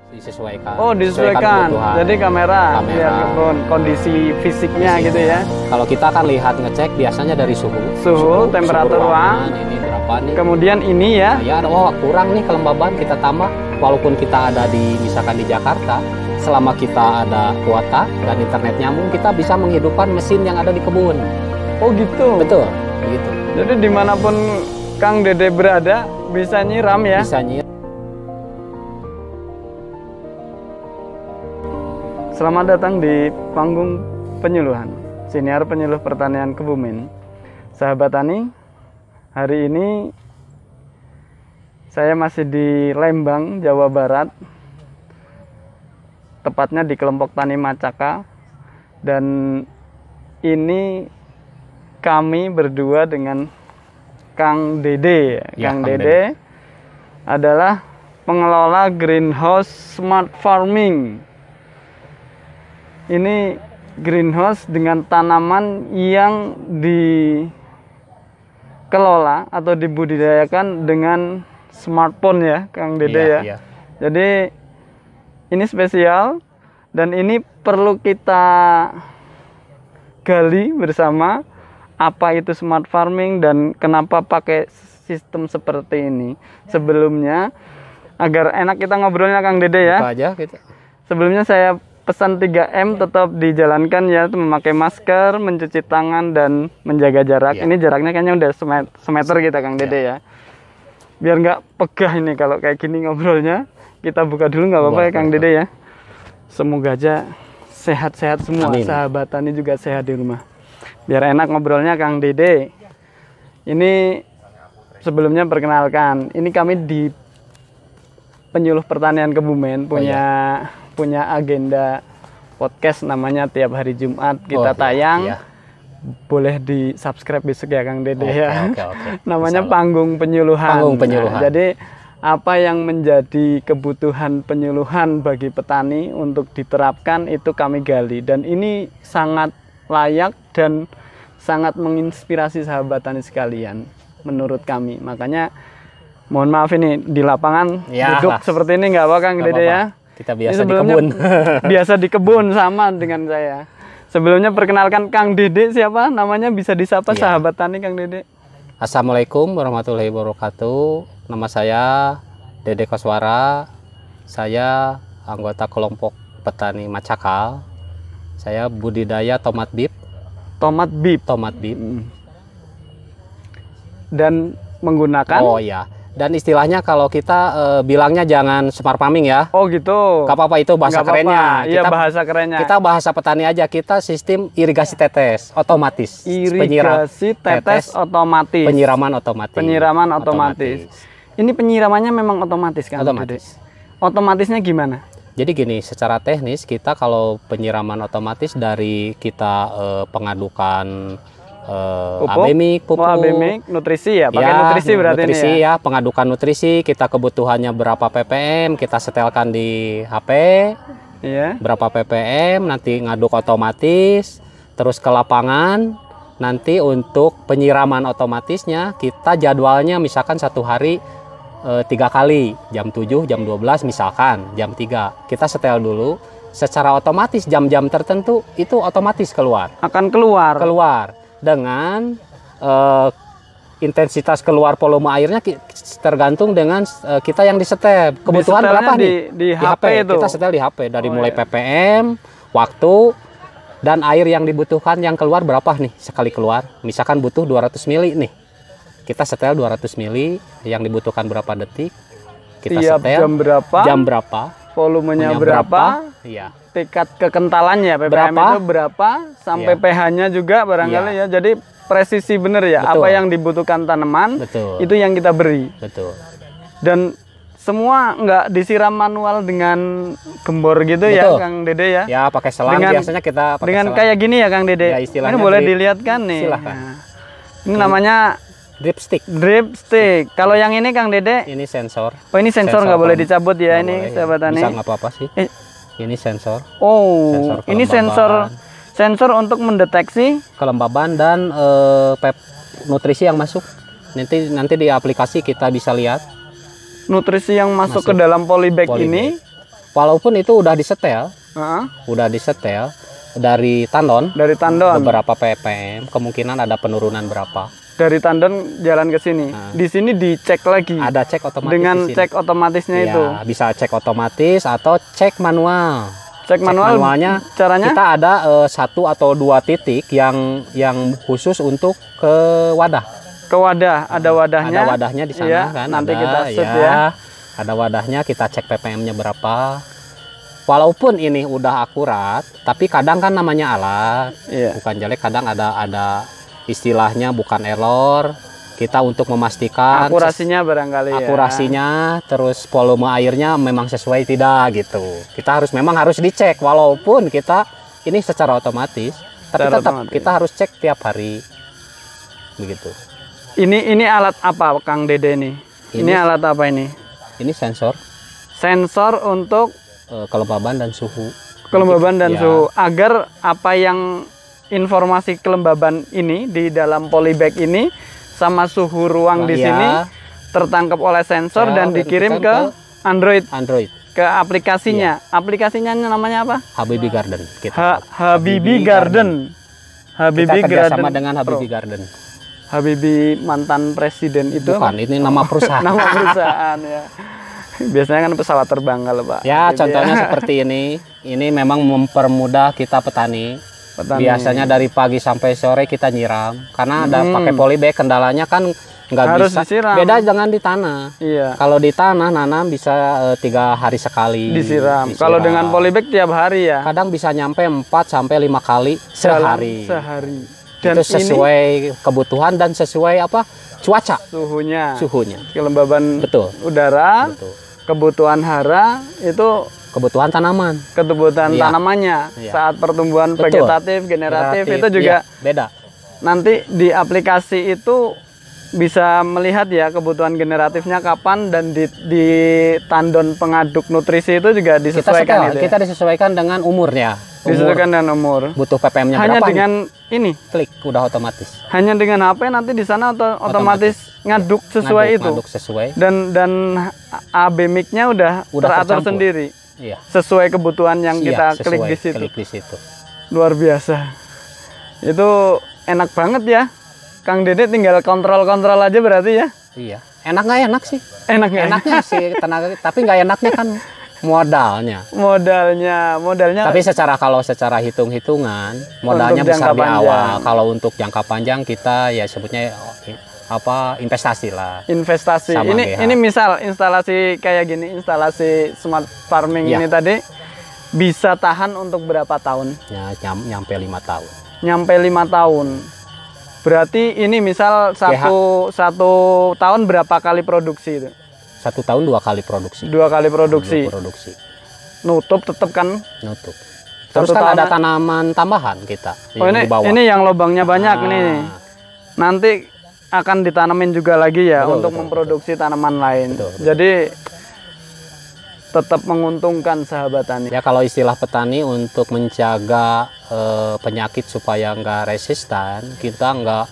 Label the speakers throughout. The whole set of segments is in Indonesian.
Speaker 1: disesuaikan.
Speaker 2: Oh, disesuaikan. Jadi kamera biar kondisi fisiknya gitu ya.
Speaker 1: Kalau kita kan lihat ngecek biasanya dari suhu
Speaker 2: temperatur ruangan.
Speaker 1: Ini berapa nih?
Speaker 2: Kemudian ini ya.
Speaker 1: Ya, oh kurang nih kelembaban, kita tambah. Walaupun kita ada di misalkan di Jakarta, selama kita ada kuota dan internet nyambung, kita bisa menghidupkan mesin yang ada di kebun.
Speaker 2: Oh gitu.
Speaker 1: Betul, begitu.
Speaker 2: Jadi dimanapun Kang Dede berada bisa nyiram ya.
Speaker 1: Bisa nyiram.
Speaker 2: Selamat datang di panggung penyuluhan, siniar penyuluh pertanian Kebumen. Sahabat Tani, hari ini saya masih di Lembang, Jawa Barat, tepatnya di kelompok tani Macaka. Dan ini kami berdua dengan Kang Dede.
Speaker 1: Ya,
Speaker 2: Kang Dede adalah pengelola greenhouse smart farming. Ini greenhouse dengan tanaman yang dikelola atau dibudidayakan dengan smartphone ya, Kang Dede ya.
Speaker 1: Iya.
Speaker 2: Jadi ini spesial dan ini perlu kita gali bersama apa itu smart farming dan kenapa pakai sistem seperti ini. Sebelumnya agar enak kita ngobrolnya Kang Dede ya.
Speaker 1: Buka aja kita.
Speaker 2: Sebelumnya saya pesan 3M tetap dijalankan ya, memakai masker, mencuci tangan dan menjaga jarak.
Speaker 1: Ya.
Speaker 2: Ini jaraknya kayaknya udah semeter kita Kang Dede ya. Biar nggak pegah ini kalau kayak gini ngobrolnya. Kita buka dulu nggak apa-apa ya Kang Dede ya. Semoga aja sehat-sehat semua.
Speaker 1: Amin.
Speaker 2: Sahabat tani juga sehat di rumah. Biar enak ngobrolnya Kang Dede. Ini sebelumnya perkenalkan, ini kami di Penyuluh Pertanian Kebumen punya agenda podcast namanya tiap hari Jumat kita tayang.
Speaker 1: Iya.
Speaker 2: Boleh di subscribe besok ya Kang Dede ya.
Speaker 1: Oke.
Speaker 2: Namanya
Speaker 1: Masalah.
Speaker 2: Panggung Penyuluhan.
Speaker 1: Panggung Penyuluhan.
Speaker 2: Nah, jadi apa yang menjadi kebutuhan penyuluhan bagi petani untuk diterapkan itu kami gali, dan ini sangat layak dan sangat menginspirasi sahabat tani sekalian menurut kami. Makanya mohon maaf ini di lapangan
Speaker 1: Ya,
Speaker 2: duduk seperti ini nggak apa Kang Dede ya.
Speaker 1: Kita biasa di
Speaker 2: sebelumnya
Speaker 1: kebun.
Speaker 2: biasa di kebun sama dengan saya. Sebelumnya perkenalkan Kang Dede siapa? Namanya bisa disapa sahabat tani Kang Dede.
Speaker 1: Assalamualaikum warahmatullahi wabarakatuh. Nama saya Dede Koswara. Saya anggota kelompok petani Macakal. Saya budidaya tomat bib.
Speaker 2: Tomat bib. Dan menggunakan.
Speaker 1: Oh ya. Dan istilahnya kalau kita bilangnya jangan smart farming ya.
Speaker 2: Oh gitu.
Speaker 1: Gak apa-apa, itu bahasa kerennya.
Speaker 2: Iya, bahasa kerennya.
Speaker 1: Kita bahasa petani aja. Kita sistem irigasi tetes otomatis.
Speaker 2: Irigasi tetes otomatis.
Speaker 1: Penyiraman otomatis.
Speaker 2: Penyiraman otomatis. Ini penyiramannya memang otomatis kan?
Speaker 1: Otomatis.
Speaker 2: Otomatisnya gimana?
Speaker 1: Jadi gini, secara teknis kita kalau penyiraman otomatis dari kita pengadukan
Speaker 2: pupuk, nutrisi ya, pakai nutrisi berarti
Speaker 1: nutrisi
Speaker 2: ini ya.
Speaker 1: Pengadukan nutrisi, kita kebutuhannya berapa ppm, kita setelkan di HP, berapa ppm, nanti ngaduk otomatis, terus ke lapangan, nanti untuk penyiraman otomatisnya kita jadwalnya misalkan satu hari 3 kali, jam 7, jam 12 misalkan, jam 3, kita setel dulu, secara otomatis jam-jam tertentu itu otomatis
Speaker 2: akan keluar
Speaker 1: dengan intensitas keluar volume airnya tergantung dengan kita yang disetel. Kebutuhan berapa
Speaker 2: di HP itu?
Speaker 1: Kita setel di HP dari mulai ppm, waktu, dan air yang dibutuhkan yang keluar berapa nih sekali keluar. Misalkan butuh 200 mili nih. Kita setel 200 mili, yang dibutuhkan berapa detik. Kita setel jam berapa,
Speaker 2: volumenya berapa,
Speaker 1: iya.
Speaker 2: Tingkat kekentalannya ppm itu berapa, sampai pH-nya juga barangkali ya. Jadi presisi bener ya.
Speaker 1: Betul.
Speaker 2: Apa yang dibutuhkan tanaman,
Speaker 1: Betul.
Speaker 2: itu yang kita beri.
Speaker 1: Betul.
Speaker 2: Dan semua nggak disiram manual dengan gembor gitu.
Speaker 1: Betul.
Speaker 2: Ya Kang Dede ya.
Speaker 1: Ya pakai selang, biasanya kita pakai
Speaker 2: dengan
Speaker 1: selang.
Speaker 2: kayak gini ya Kang Dede.
Speaker 1: Ya, istilahnya
Speaker 2: ini boleh dilihat kan nih.
Speaker 1: Silahkan.
Speaker 2: Nah, ini namanya
Speaker 1: drip stick.
Speaker 2: Kalau yang ini Kang Dede,
Speaker 1: ini sensor.
Speaker 2: Oh ini sensor nggak boleh dicabut ya, ini sahabat tani.
Speaker 1: Bisa nggak apa-apa sih. Ini sensor.
Speaker 2: Oh, ini sensor untuk mendeteksi
Speaker 1: kelembaban dan nutrisi yang masuk. Nanti di aplikasi kita bisa lihat
Speaker 2: nutrisi yang masuk ke dalam polybag ini.
Speaker 1: Walaupun itu udah disetel,
Speaker 2: Heeh.
Speaker 1: dari tandon,
Speaker 2: Dari tandon.
Speaker 1: beberapa ppm, kemungkinan ada penurunan berapa.
Speaker 2: Dari tandon jalan ke sini. Di sini dicek lagi.
Speaker 1: Ada cek otomatis
Speaker 2: dengan
Speaker 1: di sini.
Speaker 2: cek otomatisnya
Speaker 1: Ya,
Speaker 2: itu.
Speaker 1: bisa cek otomatis atau cek manual.
Speaker 2: Cek manual
Speaker 1: manualnya
Speaker 2: caranya?
Speaker 1: kita ada 1 atau 2 titik yang khusus untuk ke wadah.
Speaker 2: Ke wadah, ada wadahnya.
Speaker 1: Ada wadahnya di sana
Speaker 2: Iya,
Speaker 1: kan.
Speaker 2: nanti
Speaker 1: ada,
Speaker 2: kita shoot ya.
Speaker 1: Ada wadahnya, kita cek ppm-nya berapa. Walaupun ini udah akurat, tapi kadang kan namanya alat,
Speaker 2: Iya.
Speaker 1: bukan jelek. Kadang ada istilahnya bukan error. Kita untuk memastikan
Speaker 2: Akurasinya barangkali ya.
Speaker 1: akurasinya, terus volume airnya memang sesuai tidak gitu. Kita memang harus dicek, walaupun kita ini secara otomatis, tapi
Speaker 2: Secara
Speaker 1: tetap
Speaker 2: otomatis.
Speaker 1: kita harus cek tiap hari, begitu.
Speaker 2: Ini alat apa Kang Dede ini? Ini alat apa ini?
Speaker 1: Ini sensor
Speaker 2: Sensor untuk
Speaker 1: kelembaban dan suhu.
Speaker 2: kelembaban dan
Speaker 1: Ya.
Speaker 2: suhu, agar apa yang informasi kelembaban ini di dalam polybag ini sama suhu ruang di
Speaker 1: Ya,
Speaker 2: sini tertangkap oleh sensor dan dikirim ke Android,
Speaker 1: Android.
Speaker 2: ke aplikasinya. Aplikasinya namanya apa?
Speaker 1: Habibie Garden. Kita,
Speaker 2: Habibie Garden. Habibie
Speaker 1: kita
Speaker 2: Garden.
Speaker 1: kerjasama dengan Habibie
Speaker 2: Pro.
Speaker 1: Garden.
Speaker 2: Habibie mantan presiden itu
Speaker 1: Bukan, ini nama perusahaan.
Speaker 2: nama perusahaan ya. Biasanya kan pesawat terbang kalau Pak.
Speaker 1: Ya,
Speaker 2: Habibie
Speaker 1: contohnya seperti ini. Ini memang mempermudah kita petani.
Speaker 2: Petani.
Speaker 1: Biasanya dari pagi sampai sore kita nyiram. Karena ada pakai polybag, kendalanya kan nggak
Speaker 2: Harus
Speaker 1: bisa.
Speaker 2: disiram.
Speaker 1: Beda dengan di tanah.
Speaker 2: Iya.
Speaker 1: Kalau di tanah nanam bisa 3 hari sekali.
Speaker 2: Disiram. Kalau dengan polybag tiap hari ya.
Speaker 1: kadang bisa nyampe 4 sampai 5 kali sehari.
Speaker 2: Sehari. Dan
Speaker 1: Itu sesuai kebutuhan dan sesuai cuaca,
Speaker 2: suhunya, kelembaban
Speaker 1: betul.
Speaker 2: udara,
Speaker 1: Betul.
Speaker 2: kebutuhan hara itu
Speaker 1: Kebutuhan tanaman.
Speaker 2: kebutuhan
Speaker 1: Iya.
Speaker 2: tanamannya
Speaker 1: Iya.
Speaker 2: saat pertumbuhan
Speaker 1: Betul.
Speaker 2: vegetatif, generatif
Speaker 1: Generatif,
Speaker 2: itu juga
Speaker 1: iya, beda.
Speaker 2: nanti di aplikasi itu bisa melihat ya kebutuhan generatifnya kapan, dan di tandon pengaduk nutrisi itu juga disesuaikan itu ya?
Speaker 1: Kita disesuaikan dengan umurnya.
Speaker 2: Disesuaikan dengan umur.
Speaker 1: Butuh ppm-nya
Speaker 2: Hanya
Speaker 1: berapa?
Speaker 2: dengan ini,
Speaker 1: Klik udah otomatis.
Speaker 2: hanya dengan HP nanti di sana otomatis ngaduk sesuai itu.
Speaker 1: Ngaduk sesuai.
Speaker 2: Dan AB mic-nya udah teratur
Speaker 1: tercampur.
Speaker 2: sendiri
Speaker 1: Iya.
Speaker 2: sesuai kebutuhan yang kita
Speaker 1: Iya,
Speaker 2: klik
Speaker 1: sesuai,
Speaker 2: di situ.
Speaker 1: Klik di situ.
Speaker 2: Luar biasa. Itu enak banget ya. Kang Dede tinggal kontrol-kontrol aja berarti ya.
Speaker 1: Iya. Enak nggak enak sih?
Speaker 2: Enak ya.
Speaker 1: Enaknya sih tenaga, tapi nggak enaknya kan modalnya.
Speaker 2: Modalnya
Speaker 1: Tapi kalau secara hitung-hitungan modalnya
Speaker 2: Untuk
Speaker 1: besar
Speaker 2: jangka
Speaker 1: di awal.
Speaker 2: panjang.
Speaker 1: Kalau untuk jangka panjang kita ya sebutnya investasi lah.
Speaker 2: investasi.
Speaker 1: Sama GH.
Speaker 2: Ini misal instalasi kayak gini, instalasi smart farming
Speaker 1: Ya.
Speaker 2: ini tadi bisa tahan untuk berapa tahun?
Speaker 1: Ya, nyampe 5 tahun.
Speaker 2: Nyampe 5 tahun. Berarti ini misal satu tahun berapa kali produksi itu?
Speaker 1: 1 tahun 2 kali produksi.
Speaker 2: 2 kali produksi.
Speaker 1: 2 produksi.
Speaker 2: Nutup tetap kan?
Speaker 1: Nutup.
Speaker 2: Satu
Speaker 1: Terus kan
Speaker 2: tahun
Speaker 1: ada tanaman tambahan kita
Speaker 2: Oh,
Speaker 1: yang di bawah.
Speaker 2: ini yang lubangnya banyak
Speaker 1: Ah.
Speaker 2: nih. Nanti akan ditanamin juga lagi ya
Speaker 1: Betul,
Speaker 2: untuk
Speaker 1: betul,
Speaker 2: memproduksi tanaman lain.
Speaker 1: Betul, betul.
Speaker 2: Jadi tetap menguntungkan sahabat tani.
Speaker 1: Ya kalau istilah petani untuk menjaga penyakit supaya nggak resisten, kita nggak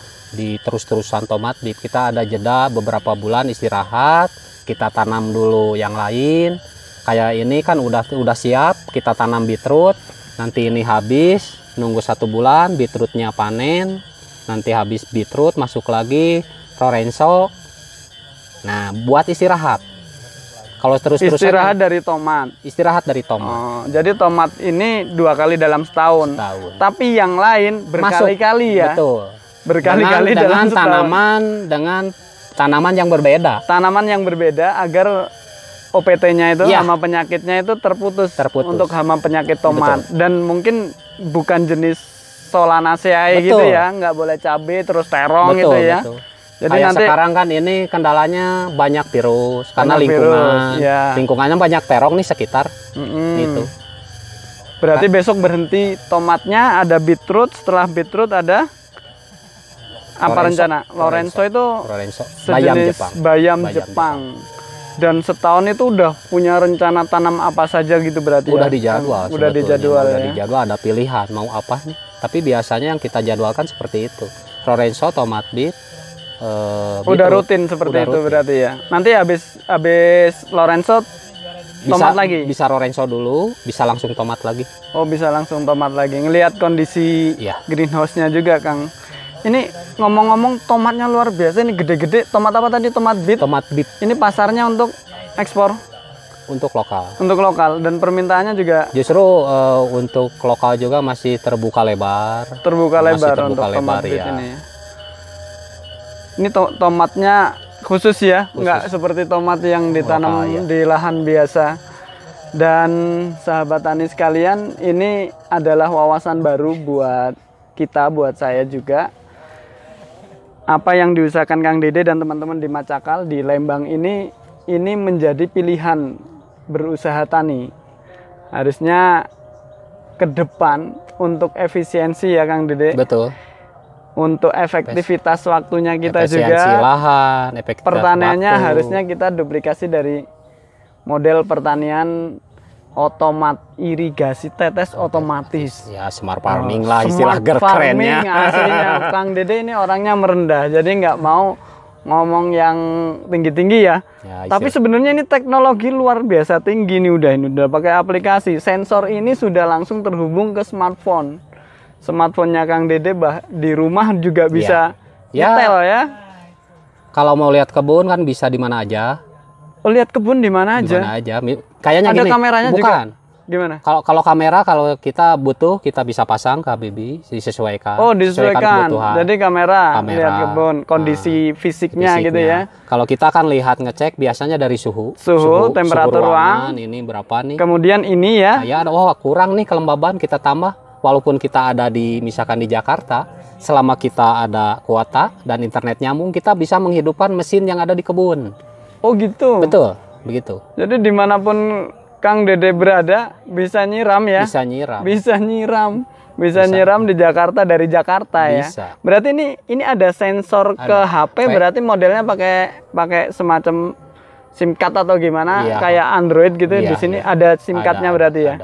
Speaker 1: terus-terusan tomat dip. Kita ada jeda beberapa bulan istirahat, kita tanam dulu yang lain. Kayak ini kan udah siap, kita tanam beetroot. Nanti ini habis, nunggu 1 bulan, beetrootnya panen. Nanti habis beetroot, masuk lagi Lorenzo. Nah, buat istirahat. Kalau terus-terusan
Speaker 2: Istirahat dari tomat.
Speaker 1: istirahat dari tomat.
Speaker 2: Oh, jadi tomat ini 2 kali dalam setahun.
Speaker 1: Setahun.
Speaker 2: Tapi yang lain berkali-kali ya.
Speaker 1: Betul.
Speaker 2: Berkali-kali
Speaker 1: dengan
Speaker 2: dalam setahun.
Speaker 1: tanaman yang berbeda.
Speaker 2: Tanaman yang berbeda agar OPT-nya itu
Speaker 1: Iya.
Speaker 2: hama penyakitnya itu terputus untuk hama penyakit tomat.
Speaker 1: Betul.
Speaker 2: Dan mungkin bukan jenis Solanaceae gitu
Speaker 1: Betul.
Speaker 2: ya, nggak boleh cabai terus terong
Speaker 1: Betul,
Speaker 2: gitu ya.
Speaker 1: betul.
Speaker 2: Jadi
Speaker 1: Kayak
Speaker 2: nanti
Speaker 1: sekarang kan ini kendalanya banyak virus karena
Speaker 2: Banyak
Speaker 1: lingkungan.
Speaker 2: virus, ya.
Speaker 1: Lingkungannya banyak terong nih sekitar
Speaker 2: Mm-mm.
Speaker 1: itu.
Speaker 2: Berarti besok berhenti tomatnya, ada beetroot, setelah beetroot ada apa
Speaker 1: Lorenzo.
Speaker 2: rencana? Lorenzo itu
Speaker 1: Lorenzo. Bayam
Speaker 2: sejenis
Speaker 1: Jepang.
Speaker 2: bayam
Speaker 1: Bayam
Speaker 2: Jepang. Dan setahun itu udah punya rencana tanam apa saja gitu berarti
Speaker 1: Udah
Speaker 2: ya?
Speaker 1: dijadwal.
Speaker 2: Udah
Speaker 1: sebetulnya.
Speaker 2: dijadwal
Speaker 1: Udah
Speaker 2: ya.
Speaker 1: dijadwal, ada pilihan mau apa nih. Tapi biasanya yang kita jadwalkan seperti itu. Lorenzo, tomat beet.
Speaker 2: Udah rutin seperti
Speaker 1: Udah
Speaker 2: itu
Speaker 1: rutin.
Speaker 2: berarti ya. Nanti habis Lorenzo tomat lagi.
Speaker 1: Bisa Lorenzo dulu, bisa langsung tomat lagi.
Speaker 2: Oh, bisa langsung tomat lagi. Ngelihat kondisi greenhouse-nya juga, Kang. Ini ngomong-ngomong tomatnya luar biasa, ini gede-gede. Tomat apa tadi? Tomat bit.
Speaker 1: Tomat bit.
Speaker 2: Ini pasarnya untuk ekspor.
Speaker 1: Untuk lokal.
Speaker 2: Untuk lokal dan permintaannya juga.
Speaker 1: Justru untuk lokal juga masih terbuka lebar.
Speaker 2: Terbuka lebar untuk tomat bit ini. Ini tomatnya khusus ya, nggak seperti tomat yang ditanam di lahan biasa. Dan sahabat tani sekalian, ini adalah wawasan baru buat kita, buat saya juga. Apa yang diusahakan Kang Dede dan teman-teman di Macakal, di Lembang ini menjadi pilihan berusaha tani. Harusnya ke depan untuk efisiensi ya Kang Dede.
Speaker 1: Betul. Untuk
Speaker 2: efektivitas waktunya kita
Speaker 1: efisiensi
Speaker 2: juga.
Speaker 1: Lahan,
Speaker 2: pertaniannya harusnya kita duplikasi dari model pertanian irigasi tetes otomatis.
Speaker 1: Ya, smart farming lah istilah kerennya.
Speaker 2: Aslinya Kang Dede ini orangnya merendah, jadi nggak mau ngomong yang tinggi-tinggi ya. Tapi sebenarnya ini teknologi luar biasa tinggi nih, udah pakai aplikasi. Sensor ini sudah langsung terhubung ke smartphone. Smartphone-nya Kang Dede di rumah juga bisa detail ya.
Speaker 1: Kalau mau lihat kebun kan bisa di mana aja.
Speaker 2: Oh, lihat kebun di mana aja?
Speaker 1: Di mana aja. Kayaknya
Speaker 2: ada
Speaker 1: gini.
Speaker 2: Kameranya
Speaker 1: bukan.
Speaker 2: Juga. Gimana?
Speaker 1: Kalau kamera kalau kita butuh kita bisa pasang ke Habibie, disesuaikan.
Speaker 2: Oh, disesuaikan. Jadi kamera lihat kebun, kondisi fisiknya gitu ya.
Speaker 1: Kalau kita kan lihat ngecek biasanya dari suhu,
Speaker 2: temperatur ruangan,
Speaker 1: ini berapa nih.
Speaker 2: Kemudian ini ya.
Speaker 1: Ya, kurang nih kelembaban, kita tambah. Walaupun kita ada misalkan di Jakarta, selama kita ada kuota dan internet nyambung, kita bisa menghidupkan mesin yang ada di kebun.
Speaker 2: Oh gitu.
Speaker 1: Betul, begitu.
Speaker 2: Jadi dimanapun Kang Dede berada bisa nyiram ya. Bisa nyiram di Jakarta, dari Jakarta ya. Berarti ini ada sensor ke HP. Berarti modelnya pakai semacam SIM card atau gimana? Kayak Android gitu. Di sini ada SIM cardnya berarti ya.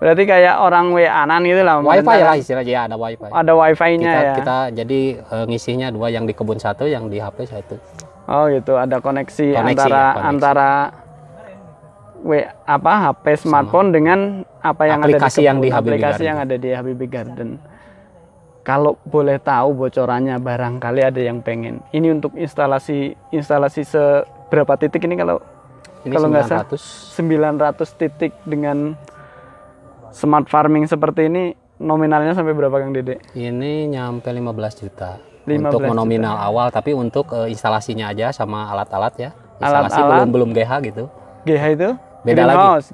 Speaker 2: Berarti kayak orang WA-an gitu lah.
Speaker 1: Wifi lah istilahnya, ada wifi.
Speaker 2: Ada wifi-nya ya.
Speaker 1: Kita jadi ngisinya 2, yang di kebun 1, yang di HP 1.
Speaker 2: Oh gitu, ada koneksi antara HP smartphone dengan apa yang
Speaker 1: aplikasi
Speaker 2: ada di
Speaker 1: aplikasi
Speaker 2: yang ada di Habibie Garden. Kalau boleh tahu bocorannya, barangkali ada yang pengen. Ini untuk instalasi seberapa titik ini kalau nggak salah 900 titik dengan smart farming seperti ini, nominalnya sampai berapa Kang Dede?
Speaker 1: Ini nyampe 15 juta. Untuk nominal awal, tapi untuk instalasinya aja sama alat-alat ya. Instalasi belum GH gitu.
Speaker 2: GH itu?
Speaker 1: Greenhouse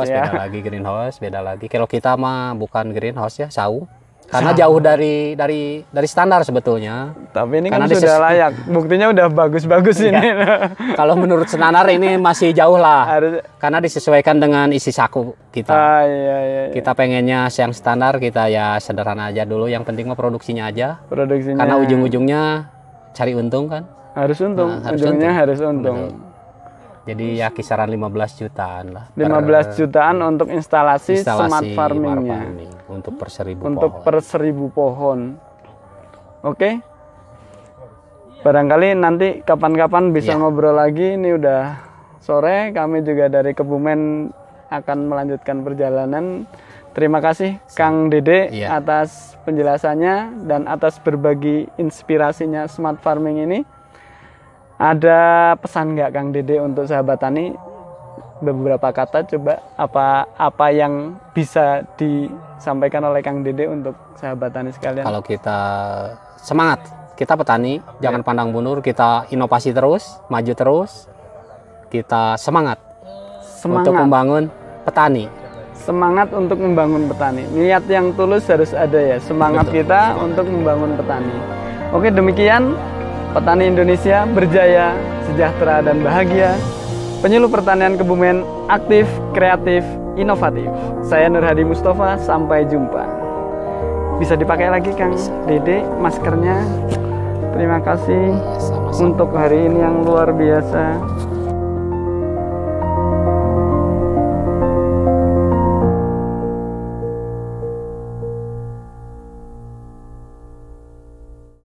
Speaker 2: ya.
Speaker 1: Greenhouse beda lagi. Kalau kita mah bukan greenhouse ya, saung. Karena jauh dari standar sebetulnya.
Speaker 2: Tapi ini kan sudah layak. Buktinya udah bagus-bagus ini.
Speaker 1: Kalau menurut standar ini masih jauh lah. Karena disesuaikan dengan isi saku kita.
Speaker 2: Iya.
Speaker 1: Kita pengennya yang standar, kita ya sederhana aja dulu. Yang penting mah produksinya aja. Karena ujung-ujungnya cari untung kan.
Speaker 2: Harus untung. Ujungnya harus untung.
Speaker 1: Betul. Jadi ya kisaran 15 jutaan lah.
Speaker 2: 15 jutaan untuk instalasi smart farmingnya.
Speaker 1: Untuk per 1000
Speaker 2: pohon. Oke. Barangkali nanti kapan-kapan bisa ngobrol lagi. Ini udah sore. Kami juga dari Kebumen akan melanjutkan perjalanan. Terima kasih Kang Dede atas penjelasannya dan atas berbagi inspirasinya smart farming ini. Ada pesan nggak Kang Dede untuk sahabat tani? Beberapa kata coba apa yang bisa disampaikan oleh Kang Dede untuk sahabat tani sekalian.
Speaker 1: Kalau kita semangat, kita petani, jangan pandang mundur, kita inovasi terus, maju terus. Kita semangat untuk membangun petani.
Speaker 2: Semangat untuk membangun petani. Niat yang tulus harus ada ya. Semangat kita untuk membangun petani. Oke, demikian petani Indonesia berjaya, sejahtera dan bahagia. Penyuluh pertanian Kebumen aktif, kreatif, inovatif. Saya Nur Hadi Mustafa, sampai jumpa. Bisa dipakai lagi Kang Dede maskernya. Terima kasih untuk hari ini yang luar biasa.